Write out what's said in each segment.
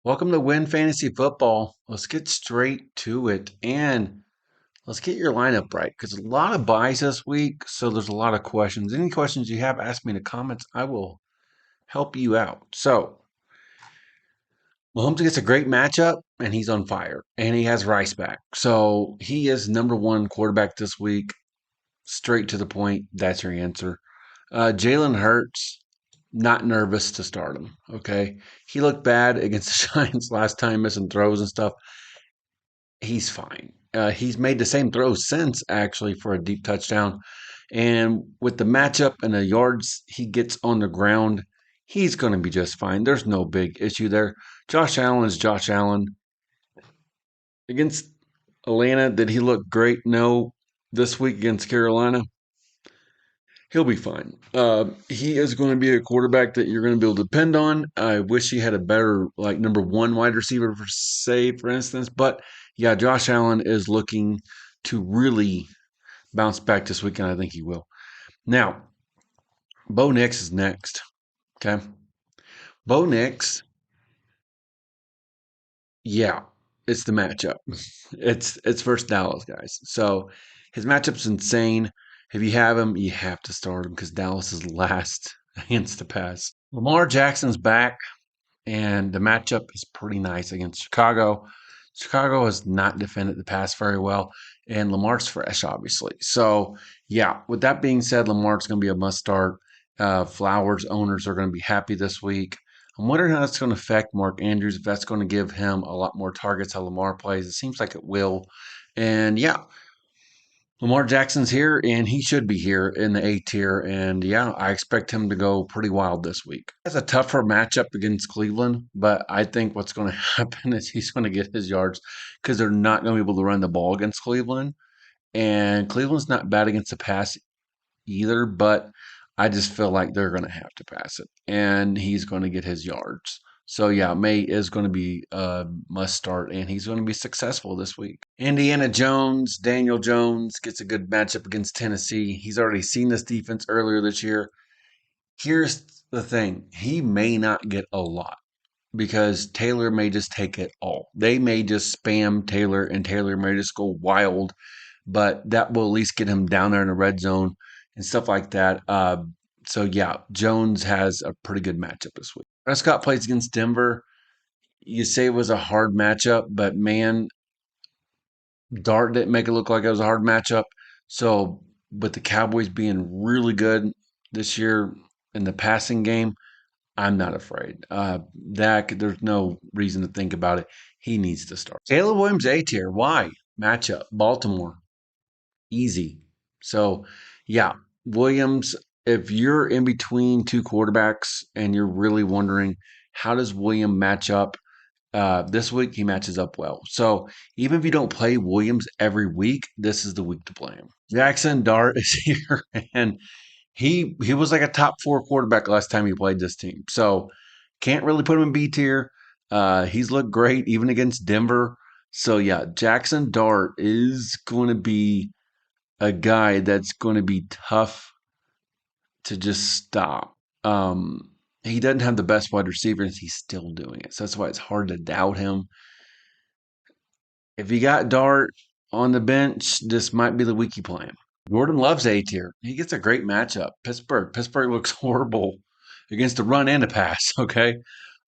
Welcome to Win Fantasy Football. Let's get straight to it and let's get your lineup right because a lot of buys this week, so there's a lot of questions. Any questions you have, ask me in the comments. I will help you out. So, Mahomes gets a great matchup and he's on fire and he has Rice back. So, he is number one quarterback this week. Straight to the point. That's your answer. Jalen Hurts, not nervous to start him. Okay. He looked bad against the Giants last time, missing throws and stuff. He's fine. He's made the same throws since, actually, for a deep touchdown. And with the matchup and the yards he gets on the ground, he's going to be just fine. There's no big issue there. Josh Allen is Josh Allen. Against Atlanta, did he look great? No. This week against Carolina, he'll be fine. He is going to be a quarterback that you're going to be able to depend on. I wish he had a better, like, number one wide receiver, for instance. But yeah, Josh Allen is looking to really bounce back this weekend. I think he will. Now, Bo Nix is next. Okay. Bo Nix, yeah, it's the matchup. It's versus Dallas, guys. So his matchup's insane. If you have him, you have to start him because Dallas is last against the pass. Lamar Jackson's back, and the matchup is pretty nice against Chicago. Chicago has not defended the pass very well, and Lamar's fresh, obviously. So, yeah, with that being said, Lamar's going to be a must start. Flowers owners are going to be happy this week. I'm wondering how that's going to affect Mark Andrews, if that's going to give him a lot more targets how Lamar plays. It seems like it will. And yeah, Lamar Jackson's here, and he should be here in the A tier. And yeah, I expect him to go pretty wild this week. That's a tougher matchup against Cleveland, but I think what's going to happen is he's going to get his yards because they're not going to be able to run the ball against Cleveland. And Cleveland's not bad against the pass either, but I just feel like they're going to have to pass it, and he's going to get his yards. So yeah, May is going to be a must start, and he's going to be successful this week. Indiana Jones, Daniel Jones gets a good matchup against Tennessee. He's already seen this defense earlier this year. Here's the thing: he may not get a lot because Taylor may just take it all. They may just spam Taylor, and Taylor may just go wild, but that will at least get him down there in the red zone and stuff like that. So yeah, Jones has a pretty good matchup this week. Prescott plays against Denver. You say it was a hard matchup, but man, Dart didn't make it look like it was a hard matchup. So, with the Cowboys being really good this year in the passing game, I'm not afraid. Dak, there's no reason to think about it. He needs to start. Caleb Williams A tier. Why? Matchup. Baltimore. Easy. So, yeah, Williams, if you're in between two quarterbacks and you're really wondering how does William match up this week, he matches up well. So, even if you don't play Williams every week, this is the week to play him. Jackson Dart is here, and he was like a top four quarterback last time he played this team. So, can't really put him in B tier. He's looked great even against Denver. So, yeah, Jackson Dart is going to be a guy that's going to be tough to just stop. He doesn't have the best wide receivers. He's still doing it. So that's why it's hard to doubt him. If you got Dart on the bench, this might be the week you play him. Jordan loves A tier. He gets a great matchup. Pittsburgh looks horrible against the run and the pass. Okay.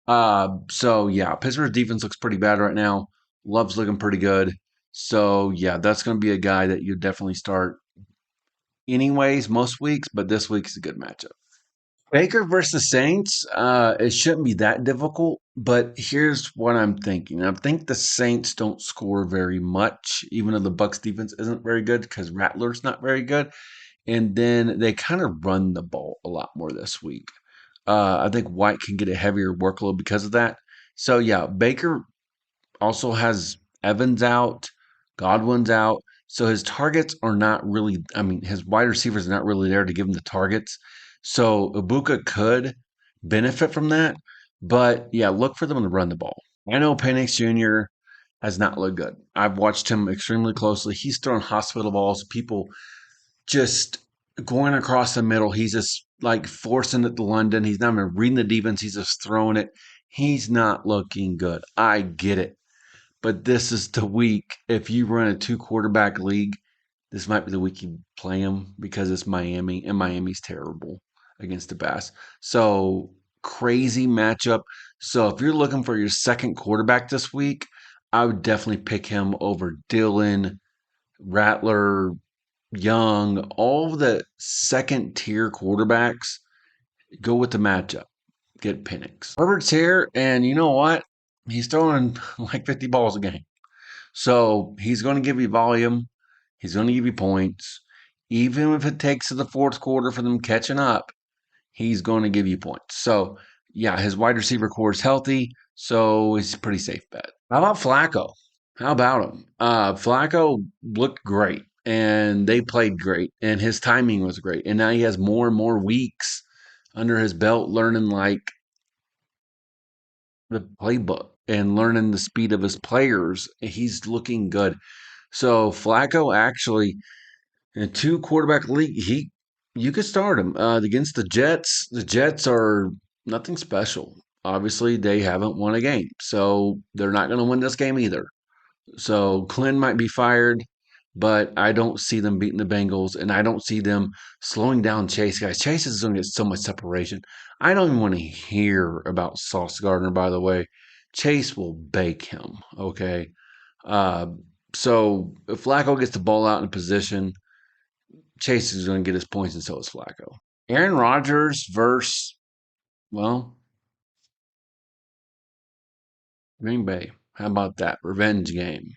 So yeah, Pittsburgh's defense looks pretty bad right now. Love's looking pretty good. So yeah, that's going to be a guy that you definitely start anyways most weeks, but this week is a good matchup. Baker versus Saints, it shouldn't be that difficult, but here's what I'm thinking. I think the Saints don't score very much, even though the Bucks defense isn't very good because Rattler's not very good. And then they kind of run the ball a lot more this week. I think White can get a heavier workload because of that. So yeah, Baker also has Evans out, Godwin's out. So his targets are not really, I mean, his wide receivers are not really there to give him the targets. So Ibuka could benefit from that. But yeah, look for them to run the ball. I know Penix Jr. has not looked good. I've watched him extremely closely. He's throwing hospital balls, people just going across the middle. He's just like forcing it to London. He's not even reading the defense. He's just throwing it. He's not looking good. I get it. But this is the week. If you run a two quarterback league, this might be the week you play him because it's Miami, and Miami's terrible against the Bass. So crazy matchup. So if you're looking for your second quarterback this week, I would definitely pick him over Dylan, Rattler, Young, all of the second tier quarterbacks. Go with the matchup. Get Penix. Herbert's here, and you know what? He's throwing like 50 balls a game. So he's going to give you volume. He's going to give you points. Even if it takes to the fourth quarter for them catching up, he's going to give you points. So, yeah, his wide receiver core is healthy. So it's a pretty safe bet. How about Flacco? How about him? Flacco looked great, and they played great, and his timing was great. And now he has more and more weeks under his belt learning like the playbook and learning the speed of his players. He's looking good. So Flacco actually in a two quarterback league, you could start him against the Jets. The Jets are nothing special. Obviously, they haven't won a game, so they're not going to win this game either. So Clint might be fired, but I don't see them beating the Bengals, and I don't see them slowing down Chase. Guys, Chase is going to get so much separation. I don't even want to hear about Sauce Gardner, by the way. Chase will bake him, okay? Uh, so if Flacco gets the ball out in position, Chase is going to get his points, and so is Flacco. Aaron Rodgers versus, well, Green Bay. How about that? Revenge game.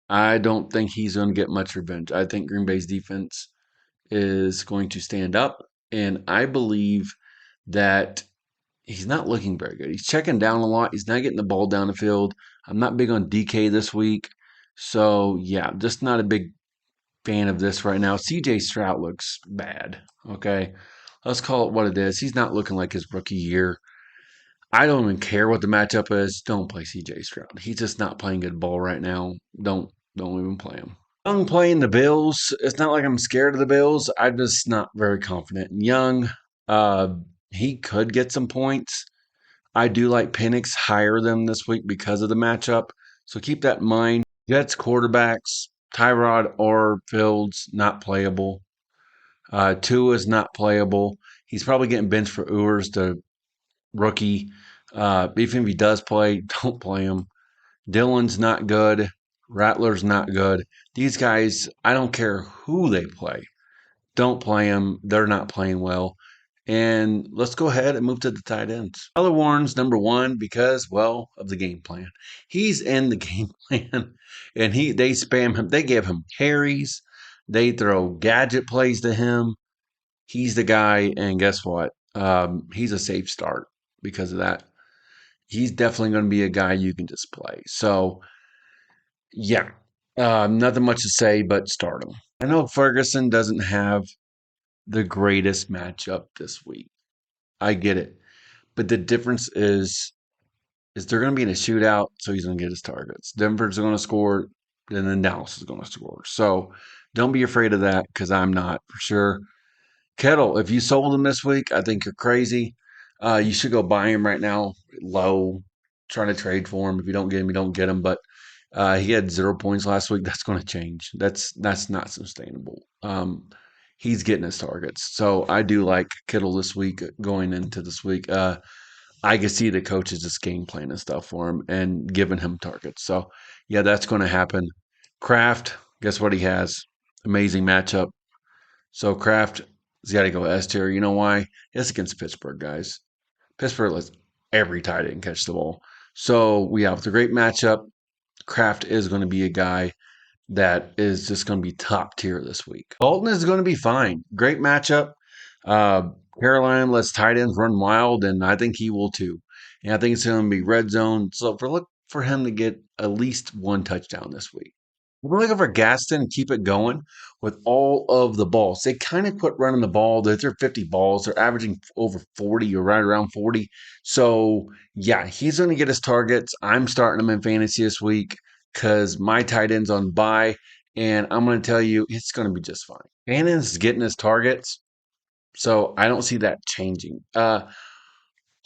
I don't think he's going to get much revenge. I think Green Bay's defense is going to stand up, and I believe that he's not looking very good. He's checking down a lot. He's not getting the ball down the field. I'm not big on DK this week. So, yeah, just not a big fan of this right now. CJ Stroud looks bad. Okay. Let's call it what it is. He's not looking like his rookie year. I don't even care what the matchup is. Don't play CJ Stroud. He's just not playing good ball right now. Don't even play him. Young playing the Bills. It's not like I'm scared of the Bills. I'm just not very confident in Young. Uh, he could get some points. I do like Penix higher them this week because of the matchup. So keep that in mind. Jets quarterbacks, Tyrod or Fields, not playable. Tua is not playable. He's probably getting benched for Ewers, the rookie. Even if he does play, don't play him. Dylan's not good. Rattler's not good. These guys, I don't care who they play. Don't play them. They're not playing well. And let's go ahead and move to the tight ends. Tyler Warren's number one because, well, of the game plan. He's in the game plan, and they spam him. They give him carries. They throw gadget plays to him. He's the guy, and guess what? He's a safe start because of that. He's definitely going to be a guy you can just play. So, yeah, nothing much to say, but start him. I know Ferguson doesn't have the greatest matchup this week. I get it. But the difference is they're going to be in a shootout, so he's going to get his targets. Denver's going to score, and then Dallas is going to score. So don't be afraid of that because I'm not for sure. Kettle, if you sold him this week, I think you're crazy. You should go buy him right now, low, trying to trade for him. If you don't get him, you don't get him. But he had 0 points last week. That's going to change. That's not sustainable. He's getting his targets. So I do like Kittle this week going into this week. I can see the coaches just game plan and stuff for him and giving him targets. So yeah, that's going to happen. Kraft, guess what he has? Amazing matchup. So Kraft has got to go S tier. You know why? It's against Pittsburgh, guys. Pittsburgh lets every tight end catch the ball. So we have the great matchup. Kraft is going to be a guy that is just going to be top tier this week. Bolton is going to be fine. Great matchup. Uh, Carolina lets tight ends run wild, and I think he will too. And I think it's going to be red zone. So look for him to get at least one touchdown this week. We're looking for Gaston and keep it going with all of the balls. They kind of quit running the ball. They're 50 balls. They're averaging over 40 or right around 40. So, yeah, he's going to get his targets. I'm starting him in fantasy this week because my tight end's on bye. And I'm going to tell you, it's going to be just fine. Shannon's getting his targets. So I don't see that changing.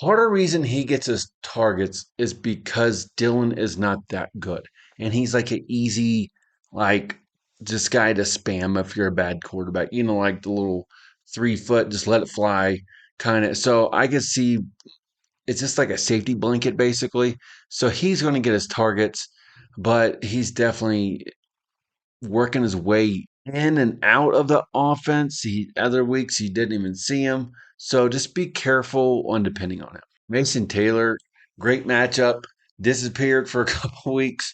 Part of the reason he gets his targets is because Dylan is not that good. And he's like an easy, like, just guy to spam if you're a bad quarterback. You know, like the little 3 foot, just let it fly kind of. So I can see it's just like a safety blanket, basically. So he's going to get his targets, but he's definitely working his way in and out of the offense. Other weeks he didn't even see him. So just be careful on depending on him. Mason Taylor, great matchup. Disappeared for a couple weeks.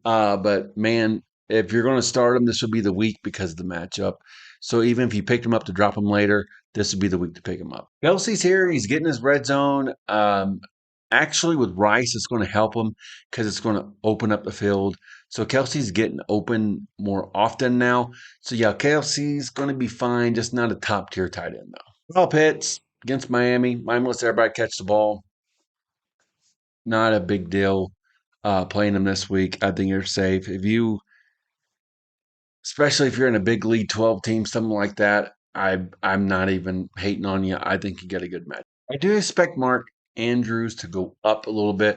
But man, if you're going to start him, this would be the week because of the matchup. So even if you picked him up to drop him later, this would be the week to pick him up. Kelsey's here. He's getting his red zone. Actually, with Rice, it's going to help him because it's going to open up the field. So Kelsey's getting open more often now. So yeah, Kelsey's going to be fine, just not a top tier tight end though. Kyle Pitts against Miami. Miami lets everybody catch the ball. Not a big deal playing him this week. I think you're safe. Especially if you're in a big league 12 team, something like that, I'm not even hating on you. I think you get a good match. I do expect Mark Andrews to go up a little bit.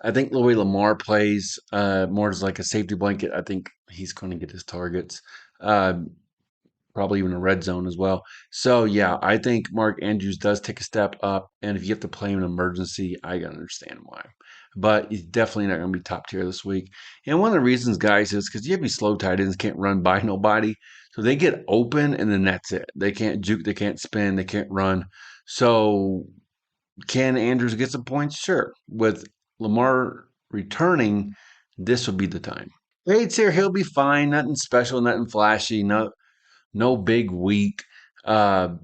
I think the way Lamar plays more as like a safety blanket, I think he's going to get his targets. Uh, Probably even a red zone as well. So yeah, I think Mark Andrews does take a step up, and if you have to play him in an emergency, I can understand why. But he's definitely not going to be top tier this week. And one of the reasons, guys, is because you have these slow tight ends can't run by nobody, so they get open, and then that's it. They can't juke, they can't spin, they can't run. So can Andrews get some points? Sure. With Lamar returning, this will be the time. Bates here, he'll be fine. Nothing special, nothing flashy. No big week. Uh,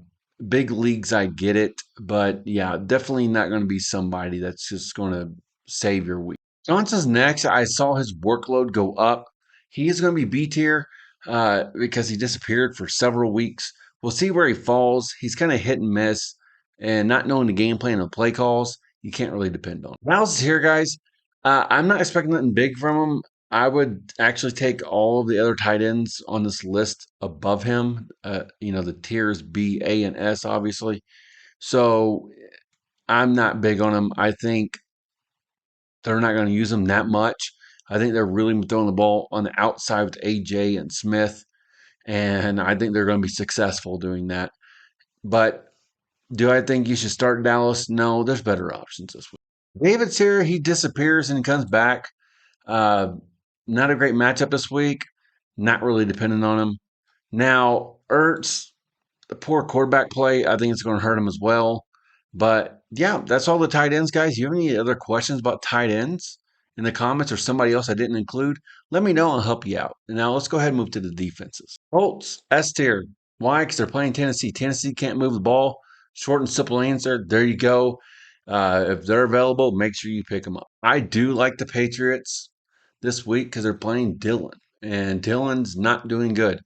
Big leagues, I get it, but yeah, definitely not going to be somebody that's just going to save your week. Johnson's next. I saw his workload go up. He is going to be B tier because he disappeared for several weeks. We'll see where he falls. He's kind of hit and miss, and not knowing the game plan and play calls, you can't really depend on. Miles is here, guys. I'm not expecting nothing big from him. I would actually take all of the other tight ends on this list above him. The tiers B, A, and S, obviously. So I'm not big on him. I think they're not going to use him that much. I think they're really throwing the ball on the outside with AJ and Smith, and I think they're going to be successful doing that. But do I think you should start Dallas? No, there's better options this week. David's here. He disappears and he comes back. Uh, Not a great matchup this week. Not really dependent on him. Now, Ertz, the poor quarterback play, I think it's going to hurt him as well. But yeah, that's all the tight ends, guys. You have any other questions about tight ends in the comments or somebody else I didn't include? Let me know. I'll help you out. And now let's go ahead and move to the defenses. Colts, S tier. Why? Because they're playing Tennessee. Tennessee can't move the ball. Short and simple answer. There you go. If they're available, make sure you pick them up. I do like the Patriots this week because they're playing Dylan, and Dylan's not doing good.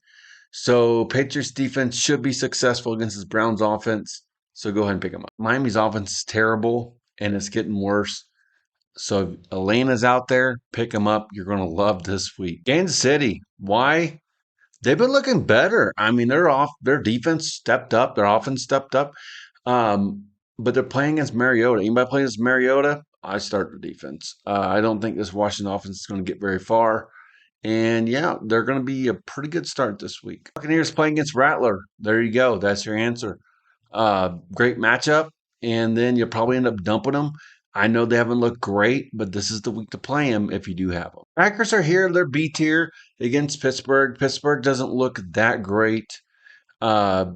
So Patriots defense should be successful against this Browns offense. So go ahead and pick them up. Miami's offense is terrible and it's getting worse. So if Elena's out there, pick them up. You're going to love this week. Kansas City, why? They've been looking better. I mean, their defense stepped up, their offense stepped up. But they're playing against Mariota. Anybody play against Mariota? I start the defense. I don't think this Washington offense is going to get very far. And yeah, they're going to be a pretty good start this week. Buccaneers playing against Rattler. There you go. That's your answer. Great matchup. And then you'll probably end up dumping them. I know they haven't looked great, but this is the week to play them if you do have them. Packers are here. They're B tier against Pittsburgh. Pittsburgh doesn't look that great. Uh,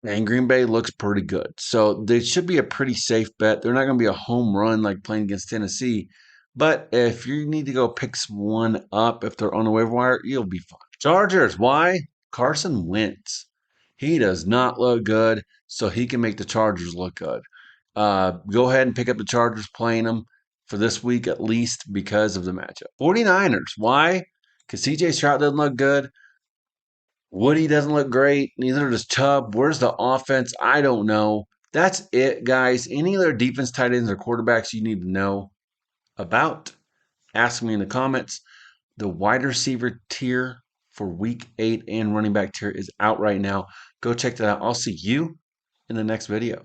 and Green Bay looks pretty good. So they should be a pretty safe bet. They're not going to be a home run like playing against Tennessee. But if you need to go pick one up, if they're on the waiver wire, you'll be fine. Chargers, why? Carson Wentz. He does not look good, so he can make the Chargers look good. Go ahead and pick up the Chargers playing them for this week at least because of the matchup. 49ers, why? Because CJ Stroud doesn't look good. Woody doesn't look great. Neither does Chubb. Where's the offense? I don't know. That's it, guys. Any other defense tight ends or quarterbacks you need to know about? Ask me in the comments. The wide receiver tier for week 8 and running back tier is out right now. Go check that out. I'll see you in the next video.